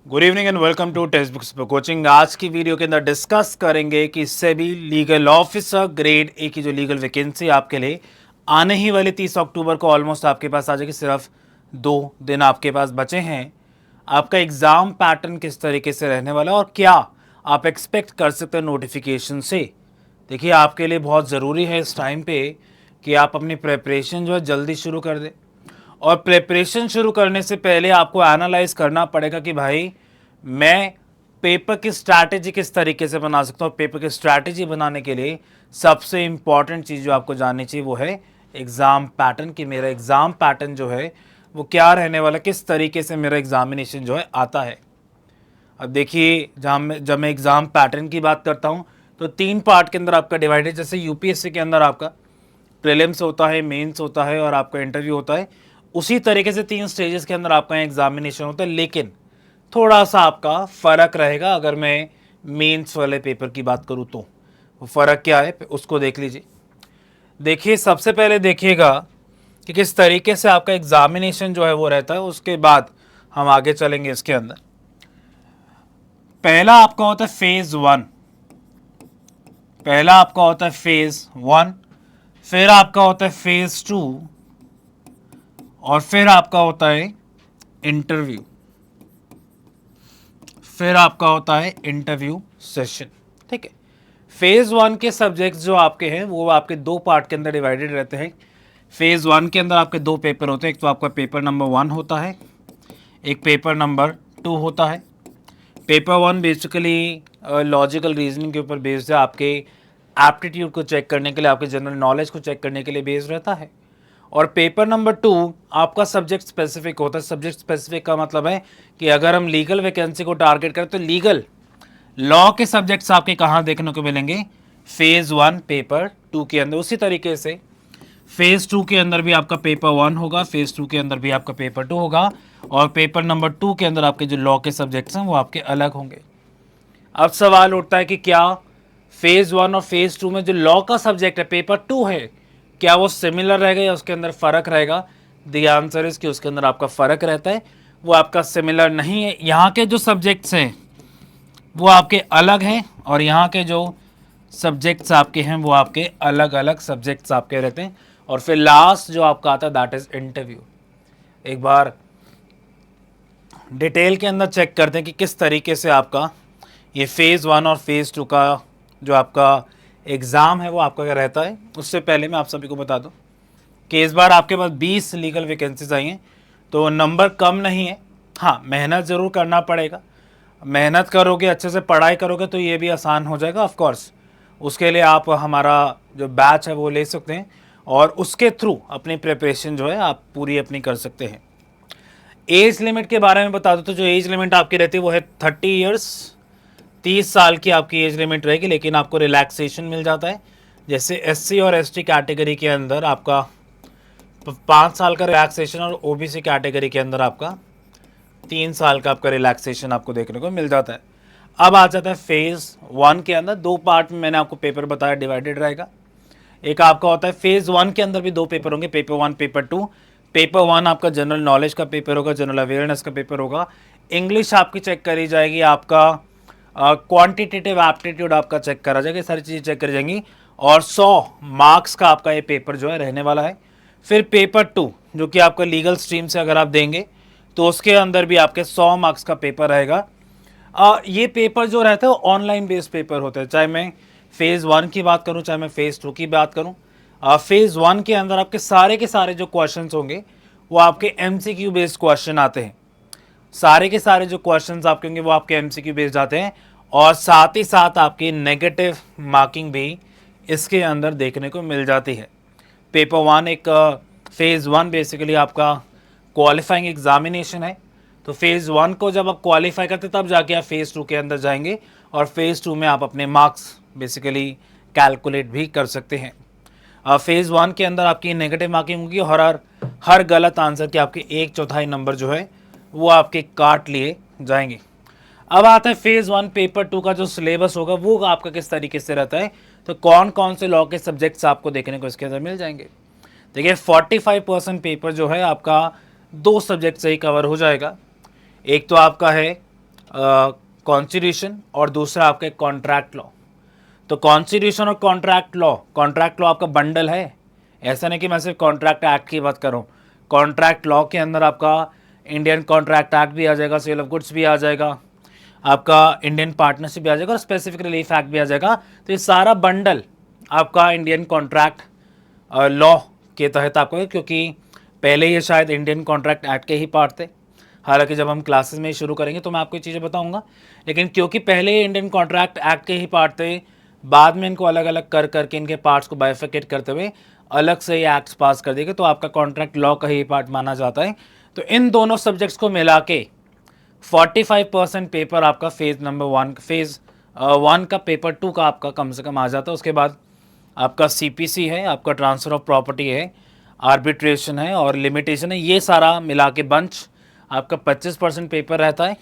Good evening and welcome to text books पर coaching. आज की वीडियो के अंदर डिस्कस करेंगे कि SEBI legal officer grade A की जो लीगल वैकेंसी आपके लिए आने ही वाले 30 अक्टूबर को ऑलमोस्ट आपके पास आ जाएगी। सिर्फ 2 दिन आपके पास बचे हैं। आपका एग्ज़ाम पैटर्न किस तरीके से रहने वाला है और क्या आप एक्सपेक्ट कर सकते हैं नोटिफिकेशन से। देखिए, आपके लिए बहुत ज़रूरी है इस टाइम पे कि आप अपनी प्रिपरेशन जो है जल्दी शुरू कर दें। और प्रिपरेशन शुरू करने से पहले आपको एनालाइज करना पड़ेगा कि भाई मैं पेपर की स्ट्रैटेजी किस तरीके से बना सकता हूँ। पेपर की स्ट्रैटेजी बनाने के लिए सबसे इम्पॉर्टेंट चीज़ जो आपको जाननी चाहिए वो है एग्ज़ाम पैटर्न। कि मेरा एग्ज़ाम पैटर्न जो है वो क्या रहने वाला, किस तरीके से मेरा एग्जामिनेशन जो है आता है। अब देखिए, जब मैं एग्ज़ाम पैटर्न की बात करता हूँ तो 3 पार्ट के अंदर आपका डिवाइडेड। जैसे यूपीएससी के अंदर आपका प्रीलिम्स होता है, मेंस होता है और आपका इंटरव्यू होता है, उसी तरीके से 3 स्टेजेस के अंदर आपका एग्जामिनेशन होता है। लेकिन थोड़ा सा आपका फ़र्क रहेगा। अगर मैं मेंस वाले पेपर की बात करूँ तो वो फ़र्क क्या है उसको देख लीजिए। देखिए, सबसे पहले देखिएगा कि किस तरीके से आपका एग्जामिनेशन जो है वो रहता है, उसके बाद हम आगे चलेंगे इसके अंदर। पहला आपका होता है फेज़ 1। पहला आपका होता है फेज़ 1, फिर आपका होता है फेज़ 2 और फिर आपका होता है इंटरव्यू। फिर आपका होता है इंटरव्यू सेशन। ठीक है। फेज़ 1 के सब्जेक्ट्स जो आपके हैं वो आपके 2 पार्ट के अंदर डिवाइडेड रहते हैं। फेज़ 1 के अंदर आपके 2 पेपर होते हैं। एक तो आपका पेपर नंबर 1 होता है, एक पेपर नंबर 2 होता है। पेपर 1 बेसिकली लॉजिकल रीजनिंग के ऊपर बेस्ड है। आपके एप्टीट्यूड को चेक करने के लिए, आपके जनरल नॉलेज को चेक करने के लिए बेस्ड रहता है। और पेपर नंबर 2 आपका सब्जेक्ट स्पेसिफिक होता है। सब्जेक्ट स्पेसिफिक का मतलब है कि अगर हम लीगल वैकेंसी को टारगेट करें तो लीगल लॉ के सब्जेक्ट्स आपके कहाँ देखने को मिलेंगे, फेज़ 1 पेपर 2 के अंदर। उसी तरीके से फेज़ 2 के अंदर भी आपका पेपर 1 होगा, फेज़ 2 के अंदर भी आपका पेपर 2 होगा और पेपर नंबर 2 के अंदर आपके जो लॉ के सब्जेक्ट्स हैं वो आपके अलग होंगे। अब सवाल उठता है कि क्या फेज़ 1 और फेज़ 2 में जो लॉ का सब्जेक्ट है पेपर 2 है, क्या वो सिमिलर रहेगा या उसके अंदर फ़र्क रहेगा। द आंसर इज कि उसके अंदर आपका फ़र्क रहता है, वो आपका सिमिलर नहीं है। यहाँ के जो सब्जेक्ट्स हैं वो आपके अलग हैं और यहाँ के जो सब्जेक्ट्स आपके हैं वो आपके अलग अलग सब्जेक्ट्स आपके रहते हैं। और फिर लास्ट जो आपका आता है दैट इज़ इंटरव्यू। एक बार डिटेल के अंदर चेक करते हैं कि किस तरीके से आपका ये फेज़ 1 और फेज़ 2 का जो आपका एग्ज़ाम है वो आपका क्या रहता है। उससे पहले मैं आप सभी को बता दूं कि इस बार आपके पास 20 लीगल वैकेंसीज आई हैं, तो नंबर कम नहीं है। हाँ, मेहनत ज़रूर करना पड़ेगा। मेहनत करोगे, अच्छे से पढ़ाई करोगे तो ये भी आसान हो जाएगा। ऑफ कोर्स उसके लिए आप हमारा जो बैच है वो ले सकते हैं और उसके थ्रू अपनी प्रिपरेशन जो है आप पूरी अपनी कर सकते हैं। एज लिमिट के बारे में बता दो तो जो एज लिमिट आपकी रहती है वो है 30 ईयर्स। 30 साल की आपकी एज लिमिट रहेगी, लेकिन आपको रिलैक्सेशन मिल जाता है। जैसे एससी और एसटी कैटेगरी के अंदर आपका 5 साल का रिलैक्सेशन और ओबीसी कैटेगरी के अंदर आपका 3 साल का आपका रिलैक्सेशन आपको देखने को मिल जाता है। अब आ जाता है फेज़ 1 के अंदर। 2 पार्ट में मैंने आपको पेपर बताया डिवाइडेड रहेगा। एक आपका होता है फेज़ 1 के अंदर भी 2 पेपर होंगे, पेपर 1 पेपर 2। पेपर 1 आपका जनरल नॉलेज का पेपर होगा, जनरल अवेयरनेस का पेपर होगा। इंग्लिश आपकी चेक करी जाएगी, आपका क्वांटिटेटिव एप्टीट्यूड आपका चेक करा जाएगा, सारी चीज़ें चेक करी जाएंगी और 100 मार्क्स का आपका ये पेपर जो है रहने वाला है। फिर पेपर 2 जो कि आपका लीगल स्ट्रीम से अगर आप देंगे तो उसके अंदर भी आपके 100 मार्क्स का पेपर रहेगा। ये पेपर जो रहता है ऑनलाइन बेस्ड पेपर होता है। चाहे मैं फेज़ 1 की बात करूं, चाहे मैं फेज़ 2 की बात करूं, फेज़ 1 के अंदर आपके सारे के सारे जो क्वेश्चंस होंगे वो आपके एमसीक्यू बेस्ड क्वेश्चन आते हैं। सारे के सारे जो क्वेश्चंस आपके होंगे वो आपके एमसीक्यू बेस्ड आते हैं और साथ ही साथ आपकी नेगेटिव मार्किंग भी इसके अंदर देखने को मिल जाती है। पेपर 1 एक फेज़ 1 बेसिकली आपका क्वालिफाइंग एग्जामिनेशन है। तो फेज़ 1 को जब आप क्वालिफाई करते तब जाके आप फेज़ 2 के अंदर जाएंगे और फेज़ 2 में आप अपने मार्क्स बेसिकली कैलकुलेट भी कर सकते हैं। फेज़ 1 के अंदर आपकी नेगेटिव मार्किंग होगी और हर गलत आंसर के आपके 1/4 नंबर जो है वो आपके काट लिए जाएंगे। अब आता है फेज़ 1 पेपर 2 का जो सिलेबस होगा वो आपका किस तरीके से रहता है। तो कौन कौन से लॉ के सब्जेक्ट्स आपको देखने को इसके अंदर मिल जाएंगे। देखिए, 45% पेपर जो है आपका 2 सब्जेक्ट से ही कवर हो जाएगा। एक तो आपका है कॉन्स्टिट्यूशन और दूसरा आपका एक कॉन्ट्रैक्ट लॉ। तो कॉन्स्टिट्यूशन और कॉन्ट्रैक्ट लॉ आपका बंडल है, ऐसा नहीं कि मैं सिर्फ कॉन्ट्रैक्ट एक्ट की बात करूँ। कॉन्ट्रैक्ट लॉ के अंदर आपका इंडियन कॉन्ट्रैक्ट एक्ट भी आ जाएगा, सेल ऑफ गुड्स भी आ जाएगा, आपका इंडियन पार्टनरशिप भी आ जाएगा और स्पेसिफिक रिलीफ एक्ट भी आ जाएगा। तो ये सारा बंडल आपका इंडियन कॉन्ट्रैक्ट लॉ के तहत आपको है, क्योंकि पहले ये शायद इंडियन कॉन्ट्रैक्ट एक्ट के ही पार्ट थे। हालांकि जब हम क्लासेस में शुरू करेंगे तो मैं आपको ये चीज़ें बताऊंगा, लेकिन क्योंकि पहले ये इंडियन कॉन्ट्रैक्ट एक्ट के ही पार्ट थे, बाद में इनको अलग अलग कर करके इनके पार्ट्स को बाइफिकेट करते हुए अलग से ये एक्ट्स पास कर दिए गए, तो आपका कॉन्ट्रैक्ट लॉ का ही पार्ट माना जाता है। तो इन दोनों सब्जेक्ट्स को मिला के 45% पेपर आपका फेज़ वन का, पेपर 2 का आपका कम से कम आ जाता है। उसके बाद आपका CPC है, आपका ट्रांसफ़र ऑफ प्रॉपर्टी है, आर्बिट्रेशन है और लिमिटेशन है, ये सारा मिला के बंच आपका 25% पेपर रहता है।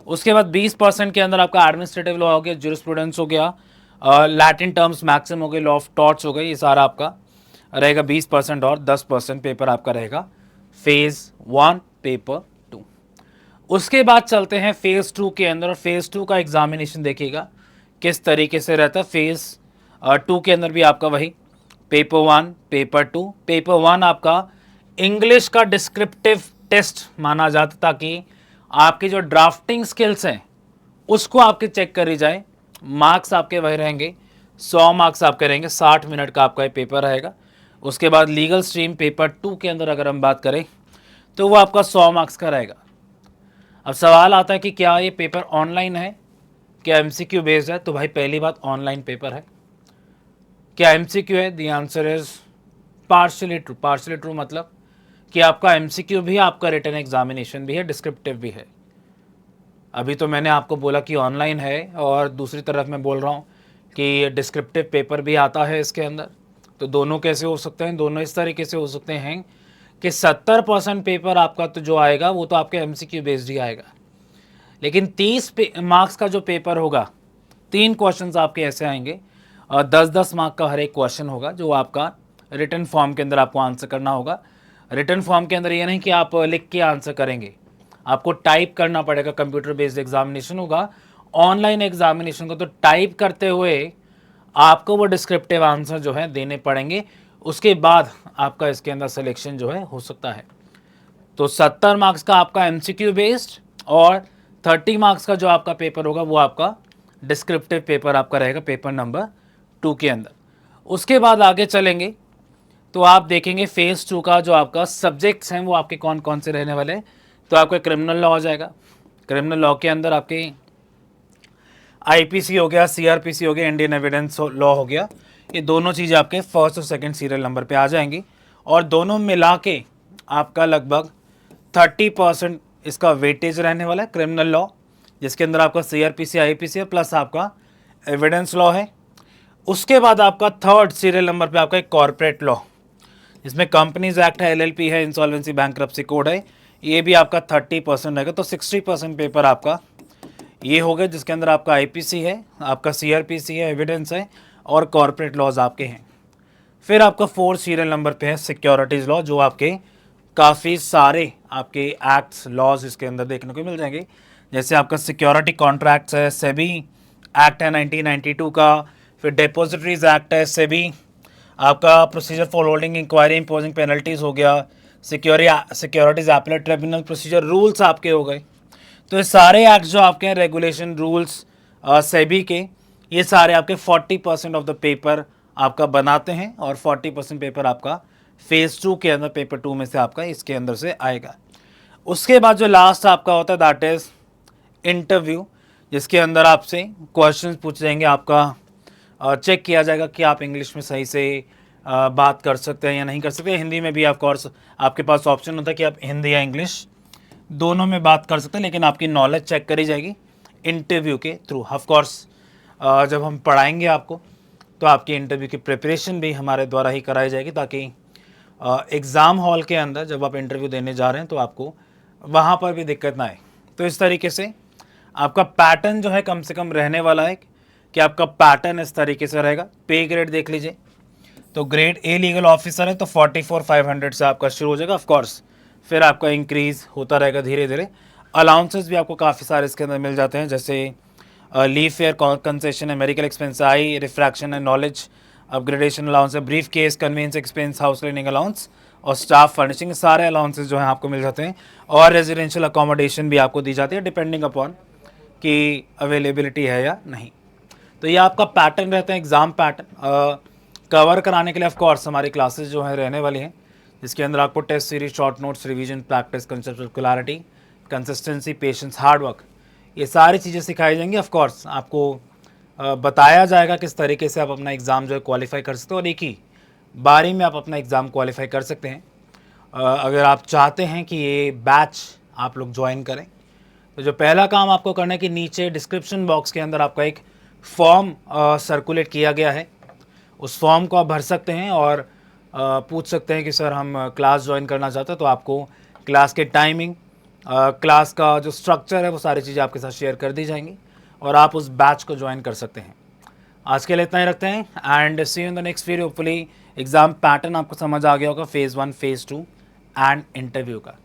उसके बाद 20% के अंदर आपका एडमिनिस्ट्रेटिव लॉ हो गया, ज्यूरिस्प्रूडेंस हो गया, लैटिन टर्म्स मैक्सिम हो गए, लॉ ऑफ टॉर्ट्स हो गए, ये सारा आपका रहेगा 20% और 10% पेपर आपका रहेगा फेज़ 1 पेपर 2। उसके बाद चलते हैं फेज़ 2 के अंदर, और फेज़ 2 का एग्जामिनेशन देखिएगा किस तरीके से रहता है। फेज़ 2 के अंदर भी आपका वही पेपर 1 पेपर 2। पेपर 1 आपका इंग्लिश का डिस्क्रिप्टिव टेस्ट माना जाता, ताकि आपकी जो ड्राफ्टिंग स्किल्स हैं उसको आपके चेक करी जाए। मार्क्स आपके वही रहेंगे, 100 मार्क्स आपके रहेंगे, 60 मिनट का आपका ये पेपर रहेगा। उसके बाद लीगल स्ट्रीम पेपर 2 के अंदर अगर हम बात करें तो वो आपका 100 मार्क्स का रहेगा। अब सवाल आता है कि क्या ये पेपर ऑनलाइन है, क्या MCQ बेस्ड है? तो भाई पहली बात, ऑनलाइन पेपर है। क्या MCQ है? The answer is partially true. Partially true मतलब कि आपका MCQ भी है, आपका रिटन एग्जामिनेशन भी है, डिस्क्रिप्टिव भी है। अभी तो मैंने आपको बोला कि ऑनलाइन है, और दूसरी तरफ मैं बोल रहा हूँ कि डिस्क्रिप्टिव पेपर भी आता है इसके अंदर। तो दोनों कैसे हो सकते हैं? दोनों इस तरीके से हो सकते हैं कि 70% पेपर आपका तो जो आएगा वो तो आपके MCQ बेस्ड ही आएगा, लेकिन 30 मार्क्स का जो पेपर होगा, 3 क्वेश्चंस आपके ऐसे आएंगे और 10-10 मार्क का हर एक क्वेश्चन होगा, जो आपका रिटन फॉर्म के अंदर आपको आंसर करना होगा। रिटन फॉर्म के अंदर ये नहीं कि आप लिख के आंसर करेंगे, आपको टाइप करना पड़ेगा। कंप्यूटर बेस्ड एग्जामिनेशन होगा। ऑनलाइन एग्जामिनेशन को तो टाइप करते हुए आपको वो डिस्क्रिप्टिव आंसर जो है देने पड़ेंगे, उसके बाद आपका इसके अंदर सिलेक्शन जो है हो सकता है। तो 70 मार्क्स का आपका MCQ बेस्ड और 30 मार्क्स का जो आपका पेपर होगा वो आपका डिस्क्रिप्टिव पेपर आपका रहेगा पेपर नंबर 2 के अंदर। उसके बाद आगे चलेंगे तो आप देखेंगे फेज़ 2 का जो आपका सब्जेक्ट्स हैं वो आपके कौन कौन से रहने वाले हैं। तो आपका क्रिमिनल लॉ हो जाएगा। क्रिमिनल लॉ के अंदर आपके IPC हो गया, CRPC हो गया, इंडियन एविडेंस लॉ हो गया, ये दोनों चीज़ें आपके फर्स्ट और सेकंड सीरियल नंबर पे आ जाएंगी, और दोनों मिला के आपका लगभग 30% इसका वेटेज रहने वाला है। क्रिमिनल लॉ जिसके अंदर आपका CRPC IPC है प्लस आपका एविडेंस लॉ है। उसके बाद आपका थर्ड सीरियल नंबर पे आपका एक कॉर्पोरेट लॉ, जिसमें कंपनीज एक्ट है, LLP है, इंसॉल्वेंसी बैंक्रप्सी कोड है, ये भी आपका 30% रहेगा। तो 60% पेपर आपका ये हो गया, जिसके अंदर आपका IPC है, आपका CRPC है, एविडेंस है और कॉर्पोरेट लॉज आपके हैं। फिर आपका 4 सीरियल नंबर पे है सिक्योरिटीज़ लॉ, जो आपके काफ़ी सारे आपके एक्ट्स लॉज इसके अंदर देखने को मिल जाएंगे। जैसे आपका सिक्योरिटी कॉन्ट्रैक्ट्स है, सेबी एक्ट है 1992 का, फिर डिपॉजिटरीज एक्ट है, सेबी आपका procedure for holding inquiry imposing penalties हो गया, securities appellate tribunal procedure rules आपके हो गए। तो ये सारे एक्ट जो आपके हैं, रेगुलेशन रूल्स सेबी के, ये सारे आपके 40% ऑफ द पेपर आपका बनाते हैं, और 40% पेपर आपका फेज़ 2 के अंदर पेपर 2 में से आपका इसके अंदर से आएगा। उसके बाद जो लास्ट आपका होता है दैट इज़ इंटरव्यू, जिसके अंदर आपसे क्वेश्चंस पूछे जाएंगे, आपका चेक किया जाएगा कि आप इंग्लिश में सही से बात कर सकते हैं या नहीं कर सकते। हिंदी में भी ऑफ कोर्स आपके पास ऑप्शन होता है कि आप हिंदी या इंग्लिश दोनों में बात कर सकते हैं, लेकिन आपकी नॉलेज चेक करी जाएगी इंटरव्यू के थ्रू। ऑफ कोर्स जब हम पढ़ाएंगे आपको तो आपकी इंटरव्यू की प्रिपरेशन भी हमारे द्वारा ही कराई जाएगी, ताकि एग्ज़ाम हॉल के अंदर जब आप इंटरव्यू देने जा रहे हैं तो आपको वहाँ पर भी दिक्कत ना आए। तो इस तरीके से आपका पैटर्न जो है कम से कम रहने वाला है कि आपका पैटर्न इस तरीके से रहेगा। पे ग्रेड देख लीजिए, तो ग्रेड A लीगल ऑफिसर है तो 44,500 से आपका शुरू हो जाएगा। ऑफ कोर्स फिर आपका इंक्रीज़ होता रहेगा धीरे धीरे। अलाउंसेस भी आपको काफ़ी सारे इसके अंदर मिल जाते हैं, जैसे लीव फेयर कंसेशन है, मेडिकल एक्सपेंस आई, रिफ्रैक्शन है, नॉलेज अपग्रेडेशन अलाउंस है, brief case, convenience expense, house cleaning allowance और स्टाफ फर्निशिंग, सारे अलाउंसेस जो हैं आपको मिल जाते हैं। और रेजिडेंशियल अकोमोडेशन भी आपको दी जाती है डिपेंडिंग अपॉन कि अवेलेबिलिटी है या नहीं। तो ये आपका पैटर्न रहता है, एग्ज़ाम पैटर्न कवर कराने के लिए ऑफ कोर्स हमारी क्लासेस जो हैं रहने वाली हैं, जिसके अंदर आपको test series, short notes, revision, practice, conceptual clarity, consistency, patience, hard work, ये सारी चीज़ें सिखाई जाएंगी। ऑफ कोर्स आपको बताया जाएगा किस तरीके से आप अपना एग्ज़ाम जो है क्वालिफाई कर सकते हो, और एक ही बारी में आप अपना एग्ज़ाम क्वालिफाई कर सकते हैं। अगर आप चाहते हैं कि ये बैच आप लोग ज्वाइन करें, तो जो पहला काम आपको करना है कि नीचे डिस्क्रिप्शन बॉक्स के अंदर आपका एक फॉर्म सर्कुलेट किया गया है, उस फॉर्म को आप भर सकते हैं और पूछ सकते हैं कि सर हम क्लास ज्वाइन करना चाहते हैं। तो आपको क्लास के टाइमिंग, क्लास का जो स्ट्रक्चर है, वो सारी चीज़ें आपके साथ शेयर कर दी जाएंगी और आप उस बैच को ज्वाइन कर सकते हैं। आज के लिए इतना ही रखते हैं and see you in the next video. Hopefully exam pattern आपको समझ आ गया होगा, फेज़ 1, फेज़ 2 एंड इंटरव्यू का।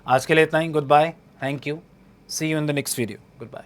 आज के लिए इतना ही, goodbye, thank you, see you in the next video, good bye.